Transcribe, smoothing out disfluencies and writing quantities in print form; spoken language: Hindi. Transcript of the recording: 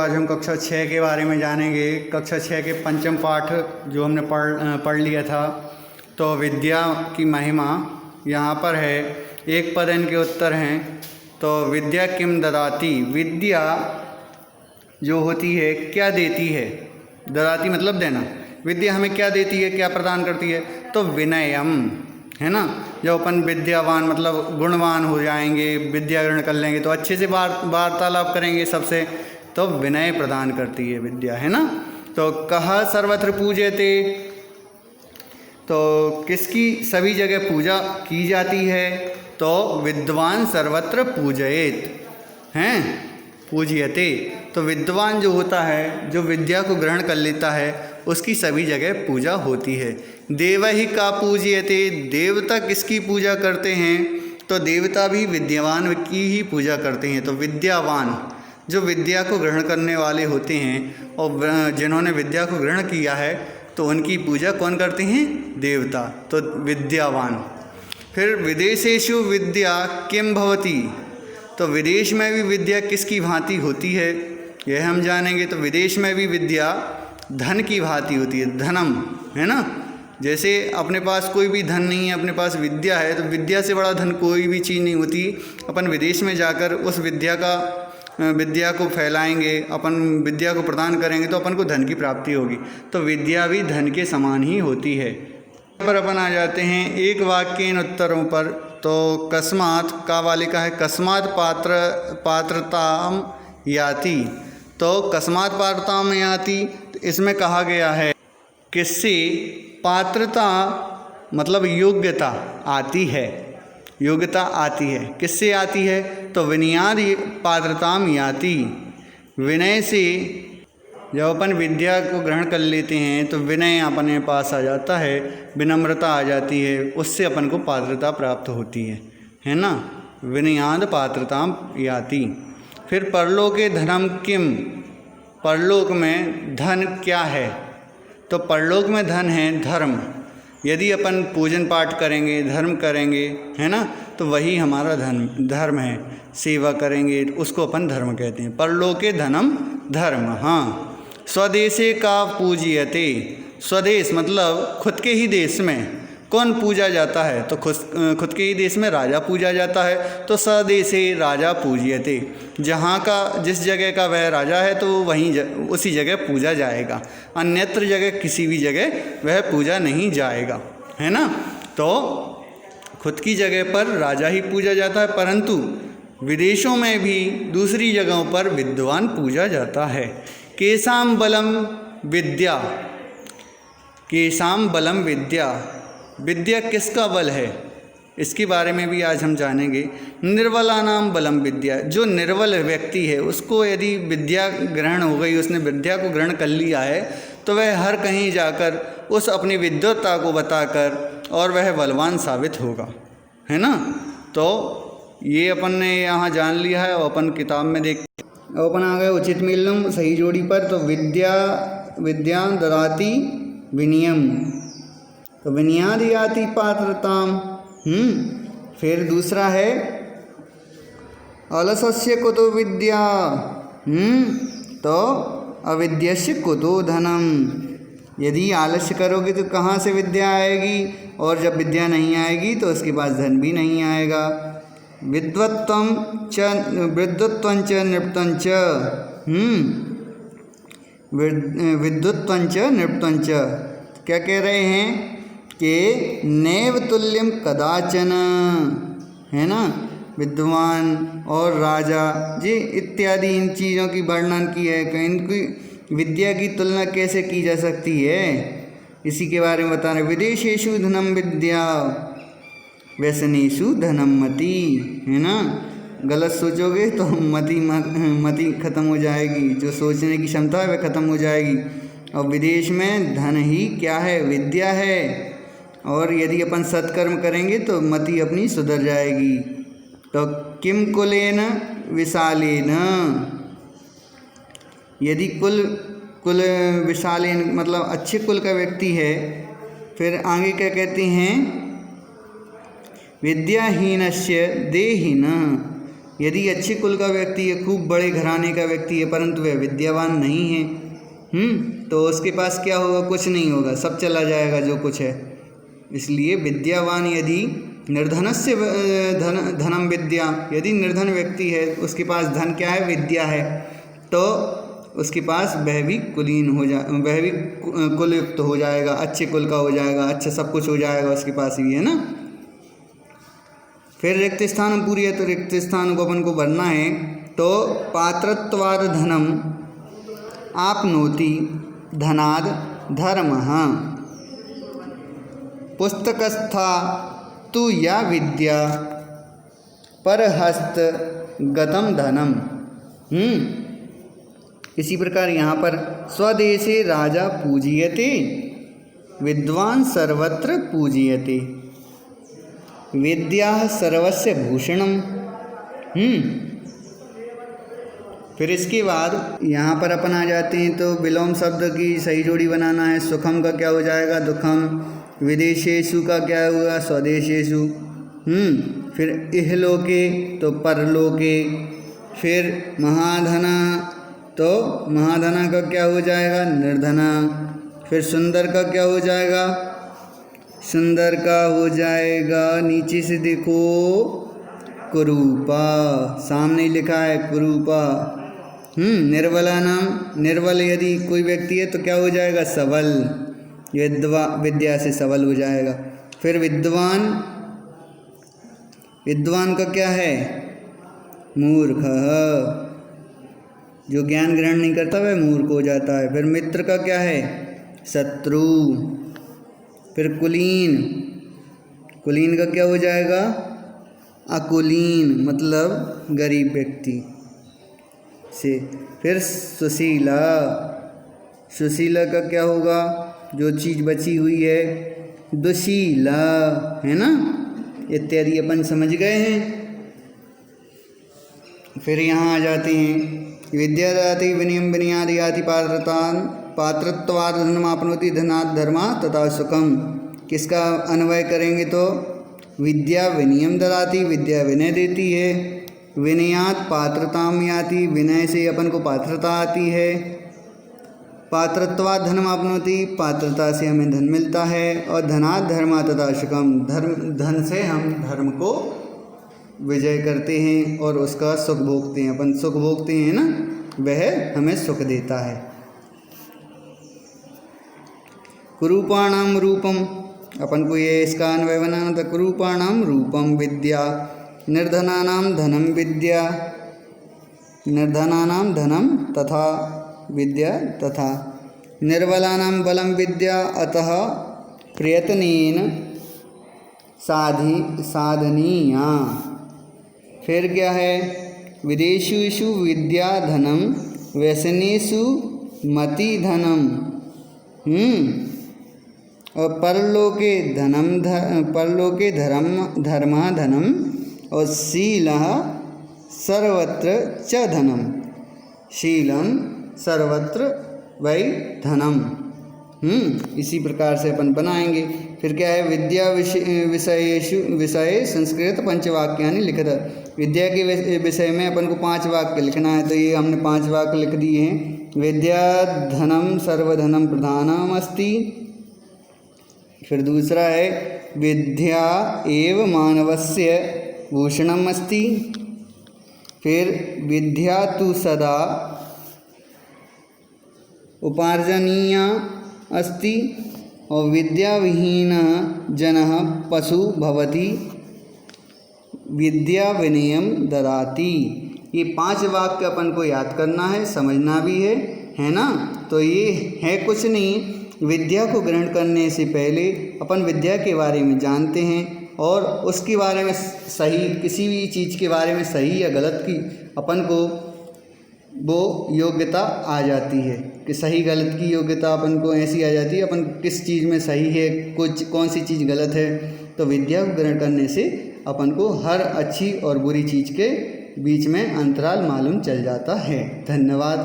आज हम कक्षा 6 के बारे में जानेंगे। कक्षा 6 के पंचम पाठ जो हमने पढ़ लिया था। तो विद्या की महिमा यहाँ पर है, एक पद इनके उत्तर हैं। तो विद्या किम ददाति, विद्या जो होती है क्या देती है। ददाति मतलब देना। विद्या हमें क्या देती है, क्या प्रदान करती है। तो विनयम है ना, जब अपन विद्यावान मतलब गुणवान हो जाएंगे, विद्या ग्रहण कर लेंगे तो अच्छे से वार्तालाप करेंगे सबसे, तो विनय प्रदान करती है विद्या, है ना। तो कहा सर्वत्र पूज्यते, तो किसकी सभी जगह पूजा की जाती है। तो विद्वान सर्वत्र पूजयेत हैं, पूज्यते। तो विद्वान जो होता है, जो विद्या को ग्रहण कर लेता है, उसकी सभी जगह पूजा होती है। देव ही का पूज्यते, देवता किसकी पूजा करते हैं। तो देवता भी विद्यावान की ही पूजा करते हैं। तो विद्यावान जो विद्या को ग्रहण करने वाले होते हैं और जिन्होंने विद्या को ग्रहण किया है, तो उनकी पूजा कौन करते हैं, देवता। तो विद्यावान। फिर विदेशेषु विद्या किम भवति, तो विदेश में भी विद्या किसकी भांति होती है, यह हम जानेंगे। तो विदेश में भी विद्या धन की भांति होती है, धनम, है ना। जैसे अपने पास कोई भी धन नहीं है, अपने पास विद्या है, तो विद्या से बड़ा धन कोई भी चीज़ नहीं होती। अपन विदेश में जाकर उस विद्या को फैलाएंगे, अपन विद्या को प्रदान करेंगे, तो अपन को धन की प्राप्ति होगी। तो विद्या भी धन के समान ही होती है। पर अपन आ जाते हैं एक वाक्य इन उत्तरों पर। तो कस्मात् का वाले का है, कस्मात् पात्रताम याति। तो कस्मात् पात्रताम याति, इसमें कहा गया है किससे पात्रता मतलब योग्यता आती है, योग्यता आती है, किससे आती है। तो विनयाद पात्रताम याति, विनय से जब अपन विद्या को ग्रहण कर लेते हैं तो विनय अपने पास आ जाता है, विनम्रता आ जाती है, उससे अपन को पात्रता प्राप्त होती है ना। विनयाद पात्रताम याति। फिर परलोके धनम किम, परलोक में धन क्या है। तो परलोक में धन है धर्म। यदि अपन पूजन पाठ करेंगे, धर्म करेंगे, है ना, तो वही हमारा धर्म है। सेवा करेंगे उसको अपन धर्म कहते हैं। परलोके धनम धर्म। हाँ, स्वदेशे का पूज्यते, स्वदेश मतलब खुद के ही देश में कौन पूजा जाता है। तो खुद के ही देश में राजा पूजा जाता है। तो स्वदेशे राजा पूज्यते, जहाँ का जिस जगह का वह राजा है तो वहीं उसी जगह पूजा जाएगा, अन्यत्र जगह किसी भी जगह वह पूजा नहीं जाएगा, है ना। तो खुद की जगह पर राजा ही पूजा जाता है, परंतु विदेशों में भी दूसरी जगहों पर विद्वान पूजा जाता है। केसाम बलम विद्या, केसाम बलम विद्या, विद्या किसका बल है, इसके बारे में भी आज हम जानेंगे। निर्बलानाम बलम विद्या, जो निर्बल व्यक्ति है उसको यदि विद्या ग्रहण हो गई, उसने विद्या को ग्रहण कर लिया है, तो वह हर कहीं जाकर उस अपनी विद्वत्ता को बताकर और वह बलवान साबित होगा, है ना। तो ये अपन ने यहाँ जान लिया है और अपन किताब में देखते। अब अपन आ गए उचित मिलनम सही जोड़ी पर। तो विद्या ददाति विनियम, तो विनयाद याति पात्रताम। फिर दूसरा है अलसस्य कुतो विद्या, तो अविद्यस्य कुतो धनम। यदि आलस्य करोगे तो कहाँ से विद्या आएगी, और जब विद्या नहीं आएगी तो उसके पास धन भी नहीं आएगा। विद्वत्वं च नृप्तं च, विद्वत्वं च नृप्तं च, क्या कह रहे हैं कि नैव तुल्यम कदाचन, है ना। विद्वान और राजा जी इत्यादि इन चीज़ों की वर्णन की है कि इनकी विद्या की तुलना कैसे की जा सकती है, इसी के बारे में बता रहे। विदेशेषु धनम विद्या व्यसनेषु धनम मति, है ना। गलत सोचोगे तो मति खत्म हो जाएगी, जो सोचने की क्षमता है वह खत्म हो जाएगी। और विदेश में धन ही क्या है, विद्या है। और यदि अपन सत्कर्म करेंगे तो मति अपनी सुधर जाएगी। तो किम कुलेन विशालेन, यदि कुल विशालेन मतलब अच्छे कुल का व्यक्ति है। फिर आगे क्या कहते हैं, विद्याहीनस्य देहिन, यदि अच्छे कुल का व्यक्ति है, खूब बड़े घराने का व्यक्ति है, परंतु वह विद्यावान नहीं है, तो उसके पास क्या होगा? कुछ नहीं होगा, सब चला जाएगा जो कुछ है। इसलिए विद्यावान यदि निर्धनस्य धनम विद्या, यदि निर्धन व्यक्ति है, उसके पास धन क्या है? विद्या है, तो उसके पास वह भी कुलीन हो वह भी कुलयुक्त हो जाएगा, अच्छे कुल का हो जाएगा, अच्छा सब कुछ हो जाएगा उसके पास भी, है ना। फिर रिक्त स्थान पूरी है, तो रिक्त स्थान को अपन को भरना है। तो पात्रत्वाद धनम आपनोति धनाद धर्मः पुस्तकस्था तु या विद्या परहस्त गतम धनम। इसी प्रकार यहाँ पर स्वदेशे राजा पूज्यते विद्वान सर्वत्र पूज्यते विद्या सर्वस्य भूषणम। फिर इसके बाद यहाँ पर अपन आ जाते हैं, तो विलोम शब्द की सही जोड़ी बनाना है। सुखम का क्या हो जाएगा? दुखम। विदेशेषु का क्या हुआ? स्वदेशेषु। फिर इहलोके तो परलोके। फिर महाधना, तो महाधना का क्या हो जाएगा? निर्धना। फिर सुंदर का क्या हो जाएगा? सुंदर का हो जाएगा, नीचे से देखो, कुरूपा। सामने लिखा है कुरूपा। निर्बला नाम, निर्बल यदि कोई व्यक्ति है तो क्या हो जाएगा? सबल। विद्या से सबल हो जाएगा। फिर विद्वान, विद्वान का क्या है? मूर्ख। जो ज्ञान ग्रहण नहीं करता वह मूर्ख हो जाता है। फिर मित्र का क्या है? शत्रु। फिर कुलीन, कुलीन का क्या हो जाएगा? अकुलीन, मतलब गरीब व्यक्ति से। फिर सुशीला, सुशीला का क्या होगा? जो चीज़ बची हुई है। दुशीला, है ना, इत्यादि अपन समझ गए हैं। फिर यहाँ आ जाते हैं, विद्या दाति विनयम विनयादि याति पात्रत्वाद धनमापनोति धनात् धर्मा तथा सुखम। किसका अन्वय करेंगे? तो विद्या विनयम ददाति, विद्या विनय देती है। विनयात पात्रताम याति, विनय से अपन को पात्रता आती है। पात्रत्वाद धनमापनोति, पात्रता से हमें धन मिलता है। और धनात् धर्मा तथा सुखम, धन से हम धर्म को विजय करते हैं और उसका सुख भोगते हैं। अपन सुख भोगते हैं ना, वह हमें सुख देता है। कुरूपाणाम रूपम, अपन को ये इसका अन्वय बनाना था। कुरूपाणाम रूपम विद्या, निर्धनानाम धनम विद्या, निर्धनानाम धनम तथा विद्या तथा निर्बलानाम बलम विद्या। अतः प्रयत्नेन साधनीया। फिर क्या है? विदेशेषु विद्या धनम व्यसनेषु मति धनम। और परलोके धर्म धनम और शीलः सर्वत्र च धनम। शीलम सर्वत्र वै धनम। इसी प्रकार से अपन बनाएंगे। फिर क्या है? विद्या विषय संस्कृत पंचवाक्यानि लिखित। विद्या के विषय में अपन को 5 वाक्य लिखना है, तो ये हमने 5 वाक्य लिख दिए हैं। विद्या धनम सर्वधनम प्रधानम अस्ति। फिर दूसरा है विद्या एव मानवस्य भूषणम अस्ति। फिर विद्या तु सदा उपार्जनीया अस्ति। और विद्या विहीन जनः पशु भवति विद्या विनयम ददाति। ये 5 वाक्य अपन को याद करना है, समझना भी है ना। तो ये है कुछ नहीं, विद्या को ग्रहण करने से पहले अपन विद्या के बारे में जानते हैं और उसके बारे में सही, किसी भी चीज़ के बारे में सही या गलत की अपन को वो योग्यता आ जाती है कि सही गलत की योग्यता अपन को ऐसी आ जाती है, अपन किस चीज़ में सही है, कौन सी चीज़ गलत है। तो विद्या को ग्रहण करने से अपन को हर अच्छी और बुरी चीज़ के बीच में अंतराल मालूम चल जाता है। धन्यवाद।